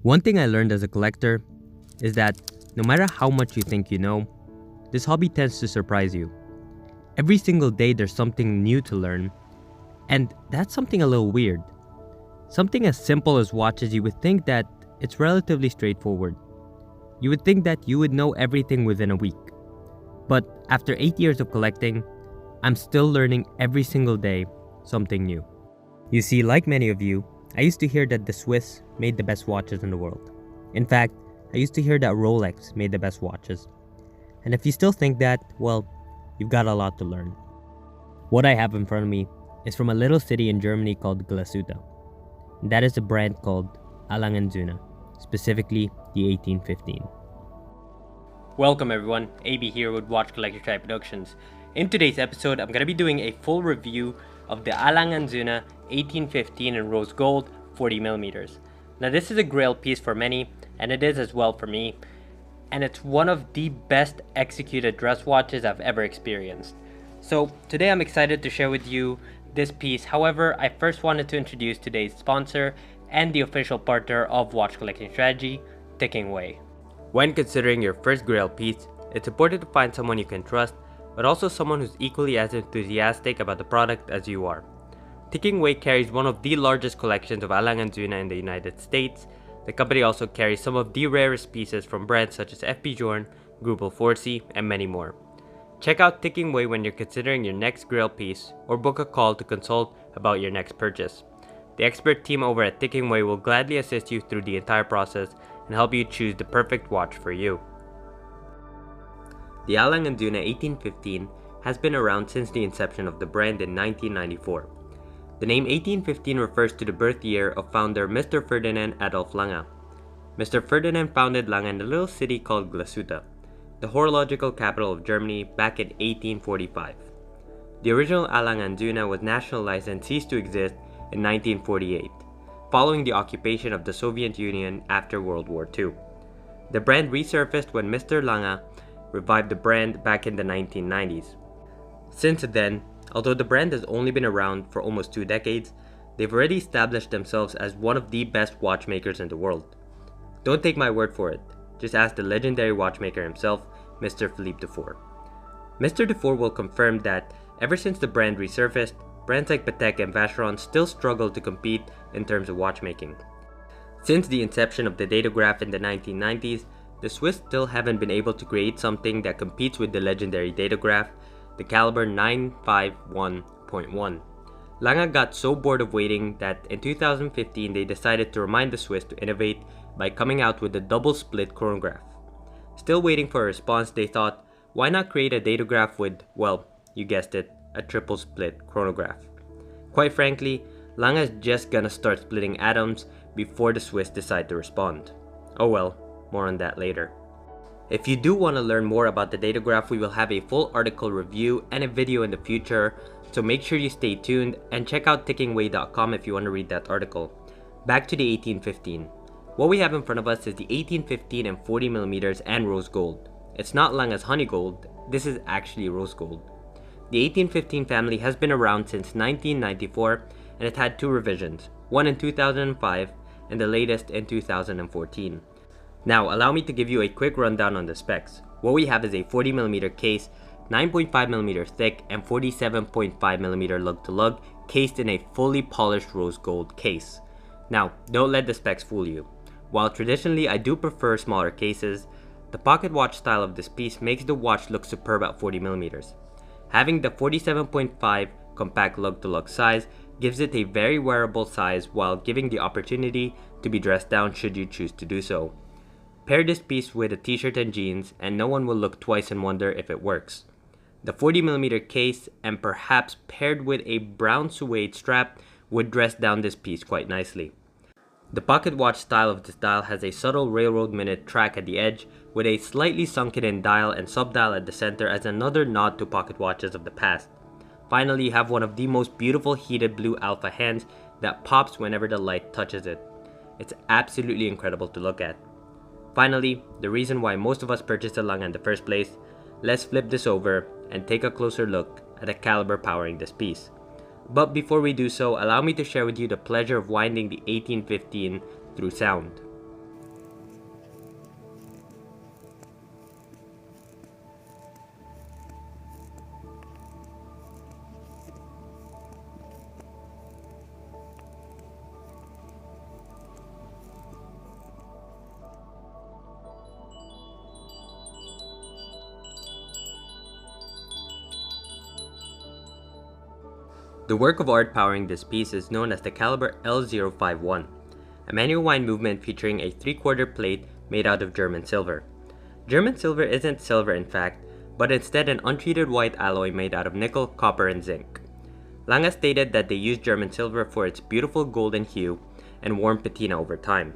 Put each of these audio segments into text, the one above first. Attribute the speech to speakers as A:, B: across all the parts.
A: One thing I learned as a collector is that no matter how much you think you know, this hobby tends to surprise you. Every single day there's something new to learn, and that's something a little weird. Something as simple as watches, you would think that it's relatively straightforward. You would think that you would know everything within a week. But after 8 years of collecting, I'm still learning every single day something new. You see, like many of you, I used to hear that the Swiss made the best watches in the world. In fact, I used to hear that Rolex made the best watches. And if you still think that, well, you've got a lot to learn. What I have in front of me is from a little city in Germany called Glashütte. That is a brand called A. Lange & Söhne, specifically the 1815.
B: Welcome everyone, AB here with Watch Collector Try Productions. In today's episode, I'm going to be doing a full review of the A. Lange & Söhne 1815 in rose gold 40mm. Now this is a grail piece for many, and it is as well for me, and it's one of the best executed dress watches I've ever experienced. So today I'm excited to share with you this piece. However, I first wanted to introduce today's sponsor and the official partner of Watch Collecting Strategy, Ticking Way. When considering your first grail piece, it's important to find someone you can trust, but also someone who's equally as enthusiastic about the product as you are. Ticking Way carries one of the largest collections of A. Lange & Söhne in the United States. The company also carries some of the rarest pieces from brands such as F. B. Journe, Greubel Forsey, and many more. Check out Ticking Way when you're considering your next grail piece, or book a call to consult about your next purchase. The expert team over at Ticking Way will gladly assist you through the entire process and help you choose the perfect watch for you. The A. Lange & Söhne 1815 has been around since the inception of the brand in 1994. The name 1815 refers to the birth year of founder Mr. Ferdinand Adolf Lange. Mr. Ferdinand founded Lange in a little city called Glashütte, the horological capital of Germany, back in 1845. The original A. Lange & Söhne was nationalized and ceased to exist in 1948, following the occupation of the Soviet Union after World War II. The brand resurfaced when Mr. Lange revived the brand back in the 1990s. Since then, although the brand has only been around for almost 2 decades, they've already established themselves as one of the best watchmakers in the world. Don't take my word for it, just ask the legendary watchmaker himself, Mr. Philippe Dufour. Mr. Dufour will confirm that ever since the brand resurfaced, brands like Patek and Vacheron still struggle to compete in terms of watchmaking. Since the inception of the datograph in the 1990s, the Swiss still haven't been able to create something that competes with the legendary datograph, the caliber 951.1. Lange got so bored of waiting that in 2015 they decided to remind the Swiss to innovate by coming out with a double split chronograph. Still waiting for a response, they thought, why not create a datograph with, well, you guessed it, a triple split chronograph. Quite frankly, Lange is just gonna start splitting atoms before the Swiss decide to respond. Oh well, more on that later. If you do want to learn more about the datograph, we will have a full article review and a video in the future, so make sure you stay tuned and check out tickingway.com if you want to read that article. Back to the 1815. What we have in front of us is the 1815 in 40mm and rose gold. It's not Lange's honey gold, this is actually rose gold. The 1815 family has been around since 1994 and it had 2 revisions, one in 2005 and the latest in 2014. Now allow me to give you a quick rundown on the specs. What we have is a 40mm case, 9.5mm thick and 47.5mm lug to lug, cased in a fully polished rose gold case. Now don't let the specs fool you. While traditionally I do prefer smaller cases, the pocket watch style of this piece makes the watch look superb at 40mm. Having the 47.5 compact lug-to-lug size gives it a very wearable size while giving the opportunity to be dressed down should you choose to do so. Pair this piece with a t-shirt and jeans and no one will look twice and wonder if it works. The 40mm case and perhaps paired with a brown suede strap would dress down this piece quite nicely. The pocket watch style of this dial has a subtle railroad minute track at the edge with a slightly sunken in dial and subdial at the center as another nod to pocket watches of the past. Finally, you have one of the most beautiful heated blue alpha hands that pops whenever the light touches it. It's absolutely incredible to look at. Finally, the reason why most of us purchased a Lange in the first place, let's flip this over and take a closer look at the caliber powering this piece. But before we do so, allow me to share with you the pleasure of winding the 1815 through sound. The work of art powering this piece is known as the Caliber L051, a manual wind movement featuring a 3/4 plate made out of German silver. German silver isn't silver in fact, but instead an untreated white alloy made out of nickel, copper, and zinc. Lange stated that they used German silver for its beautiful golden hue and warm patina over time.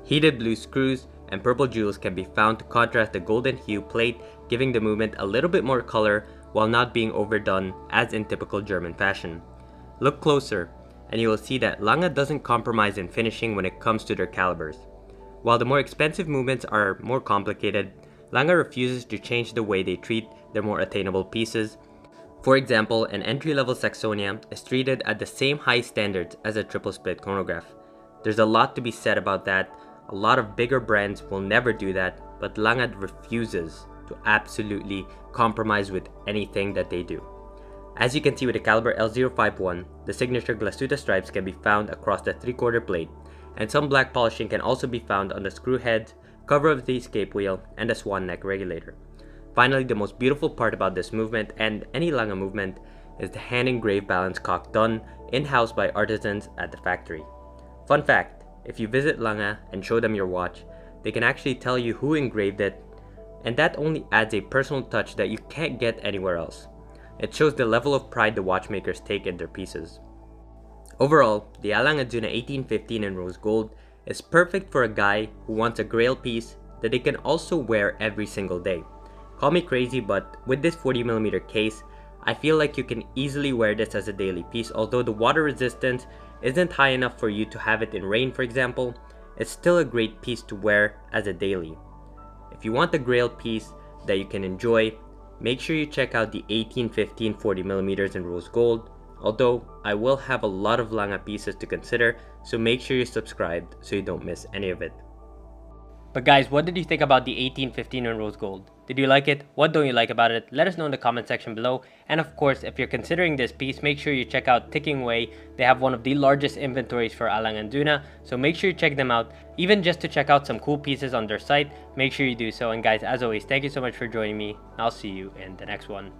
B: Heated blue screws and purple jewels can be found to contrast the golden hue plate, giving the movement a little bit more color while not being overdone as in typical German fashion. Look closer and you will see that Lange doesn't compromise in finishing when it comes to their calibers. While the more expensive movements are more complicated, Lange refuses to change the way they treat their more attainable pieces. For example, an entry-level Saxonia is treated at the same high standards as a triple split chronograph. There's a lot to be said about that. A lot of bigger brands will never do that, but Lange refuses to absolutely compromise with anything that they do. As you can see with the Caliber L051, the signature Glashütte stripes can be found across the 3/4 plate, and some black polishing can also be found on the screw head, cover of the escape wheel, and the swan neck regulator. Finally, the most beautiful part about this movement and any Lange movement is the hand-engraved balance cock done in-house by artisans at the factory. Fun fact, if you visit Lange and show them your watch, they can actually tell you who engraved it, and that only adds a personal touch that you can't get anywhere else. It shows the level of pride the watchmakers take in their pieces. Overall, the A. Lange Zuna 1815 in rose gold is perfect for a guy who wants a grail piece that they can also wear every single day. Call me crazy, but with this 40mm case, I feel like you can easily wear this as a daily piece. Although the water resistance isn't high enough for you to have it in rain, for example, it's still a great piece to wear as a daily. If you want a grail piece that you can enjoy, make sure you check out the 1815 40mm in rose gold, although I will have a lot of Lange pieces to consider, so make sure you're subscribed so you don't miss any of it.
A: But guys, what did you think about the 1815 in rose gold? Did you like it? What don't you like about it? Let us know in the comment section below. And of course, if you're considering this piece, make sure you check out Ticking Way. They have one of the largest inventories for A. Lange & Söhne, so make sure you check them out. Even just to check out some cool pieces on their site, make sure you do so. And guys, as always, thank you so much for joining me. I'll see you in the next one.